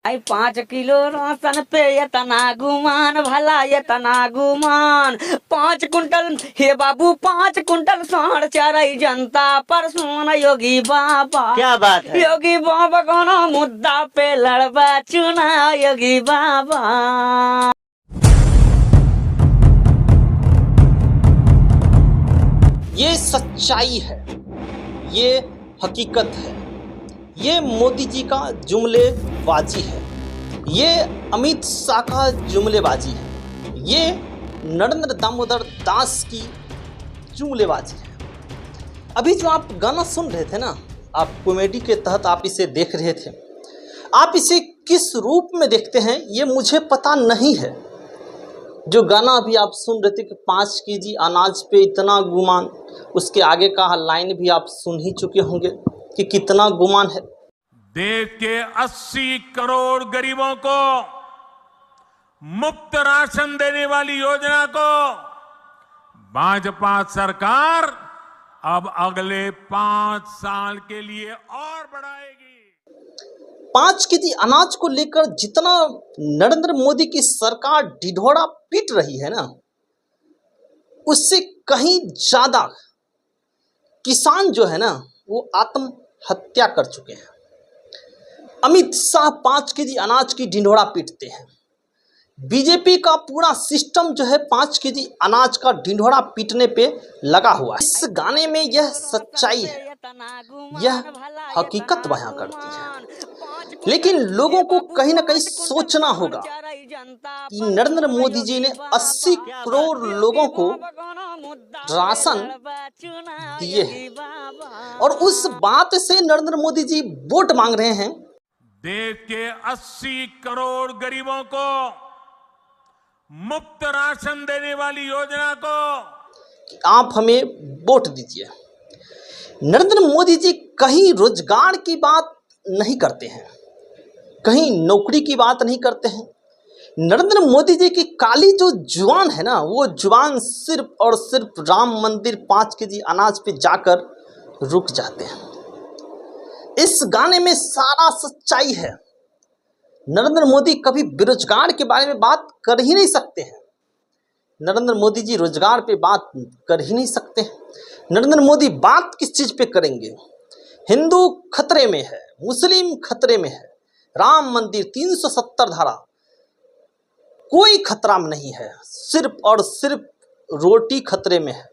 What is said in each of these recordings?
आई 5 kilo ration पे इतना गुमान, भला इतना गुमान। 5 कुंटल हे बाबू, 5 कुंटल साढ़ चारई जनता पर सोन योगी बाबा। क्या बात है। योगी बाबा कोनो मुद्दा पे लड़बा चुना योगी बाबा। ये सच्चाई है, ये हकीकत है, ये मोदी जी का जुमलेबाजी है, ये अमित शाह का जुमलेबाजी है, ये नरेंद्र दामोदर दास की जुमलेबाजी है। अभी जो आप गाना सुन रहे थे ना, आप कॉमेडी के तहत आप इसे देख रहे थे। आप इसे किस रूप में देखते हैं ये मुझे पता नहीं है। जो गाना अभी आप सुन रहे थे कि 5 केजी अनाज पे इतना गुमान, उसके आगे का लाइन भी आप सुन ही चुके होंगे कि कितना गुमान है। देश के 80 करोड़ गरीबों को मुफ्त राशन देने वाली योजना को भाजपा सरकार अब अगले 5 साल के लिए और बढ़ाएगी। 5 केजी अनाज को लेकर जितना नरेंद्र मोदी की सरकार ढिढोरा पीट रही है ना, उससे कहीं ज्यादा किसान जो है ना वो आत्महत्या कर चुके हैं। अमित शाह 5 केजी अनाज की ढिढोरा पीटते हैं। बीजेपी का पूरा सिस्टम जो है 5 केजी अनाज का ढिढोरा पीटने पे लगा हुआ है। इस गाने में यह सच्चाई है, यह हकीकत बयां करती है। लेकिन लोगों को कहीं ना कहीं सोचना होगा कि नरेंद्र मोदी जी ने 80 करोड़ लोगों को राशन दिए हैं और उस बात से नरेंद्र मोदी जी वोट मांग रहे हैं। देश के 80 करोड़ गरीबों को मुफ्त राशन देने वाली योजना को आप हमें वोट दीजिए। नरेंद्र मोदी जी कहीं रोजगार की बात नहीं करते हैं, कहीं नौकरी की बात नहीं करते हैं। नरेंद्र मोदी जी की काली जो जुबान है ना, वो जुबान सिर्फ और सिर्फ राम मंदिर 5 केजी अनाज पे जाकर रुक जाते हैं। इस गाने में सारा सच्चाई है। नरेंद्र मोदी कभी बेरोजगार के बारे में बात कर ही नहीं सकते हैं। नरेंद्र मोदी जी रोजगार पे बात कर ही नहीं सकते हैं। नरेंद्र मोदी बात किस चीज पे करेंगे? हिंदू खतरे में है, मुस्लिम खतरे में है, राम मंदिर 370 धारा, कोई खतरा में नहीं है, सिर्फ और सिर्फ रोटी खतरे में है।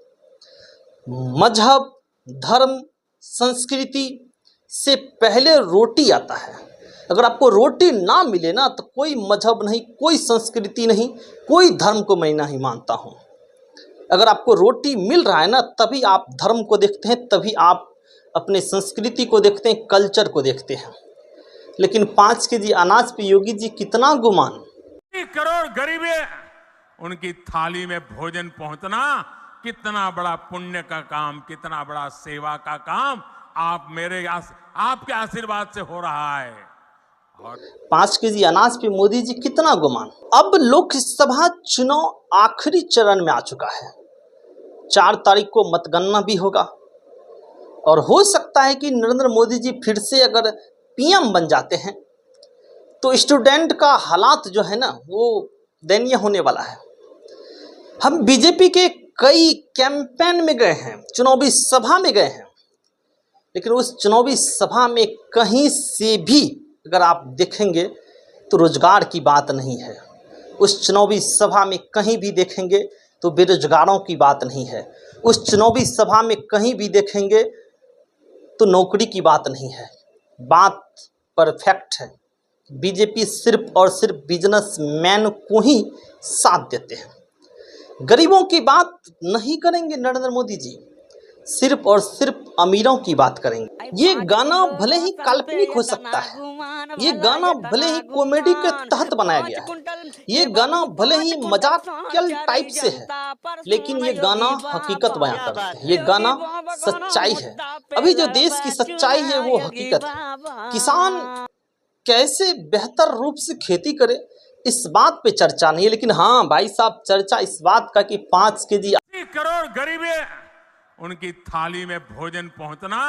मजहब, धर्म, संस्कृति से पहले रोटी आता है। अगर आपको रोटी ना मिले ना तो कोई मजहब नहीं, कोई संस्कृति नहीं, कोई धर्म को मैं नहीं मानता हूँ। अगर आपको रोटी मिल रहा है ना तभी आप धर्म को देखते हैं, तभी आप अपने संस्कृति को देखते हैं, कल्चर को देखते हैं। लेकिन 5 केजी अनाज पे योगी जी कितना गुमान। 80 करोड़ गरीब है, उनकी थाली में भोजन पहुंचना कितना बड़ा पुण्य का काम, कितना बड़ा सेवा का काम आपके आशीर्वाद से हो रहा है। और 5 केजी अनाज पे मोदी जी कितना गुमान। अब लोकसभा चुनाव आखिरी चरण में आ चुका है। 4 तारीख को मतगणना भी होगा और हो सकता है कि नरेंद्र मोदी जी फिर से अगर पीएम बन जाते हैं तो स्टूडेंट का हालात जो है ना वो दयनीय होने वाला है। हम बीजेपी के कई कैंपेन में गए हैं, चुनावी सभा में गए हैं, लेकिन उस चुनावी सभा में कहीं से भी अगर आप देखेंगे तो रोजगार की बात नहीं है। उस चुनावी सभा में कहीं भी देखेंगे तो बेरोजगारों की बात नहीं है। उस चुनावी सभा में कहीं भी देखेंगे तो नौकरी की बात नहीं है। बात परफेक्ट है। बीजेपी सिर्फ और सिर्फ बिजनेसमैन को ही साथ देते हैं। गरीबों की बात नहीं करेंगे नरेंद्र मोदी जी, सिर्फ और सिर्फ अमीरों की बात करेंगे। ये गाना भले ही काल्पनिक हो सकता है, ये गाना भले ही कॉमेडी के तहत बनाया गया है, ये गाना भले ही मजाकियल टाइप से है, लेकिन ये गाना हकीकत बयां करता है, ये गाना सच्चाई है। अभी जो देश की सच्चाई है वो हकीकत है। किसान कैसे बेहतर रूप से खेती करे इस बात पे चर्चा नहीं है, लेकिन हाँ भाई साहब, चर्चा इस बात का कि 5 केजी 80 करोड़ गरीब है, उनकी थाली में भोजन पहुंचना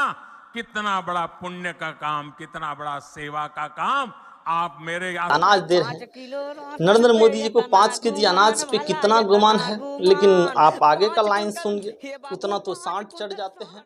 कितना बड़ा पुण्य का काम, कितना बड़ा सेवा का काम आप मेरे अनाज दे रहे हैं। नरेंद्र मोदी जी को 5 केजी अनाज पे कितना गुमान है, लेकिन आप आगे का लाइन सुनिए, उतना तो 60 चढ़ जाते हैं।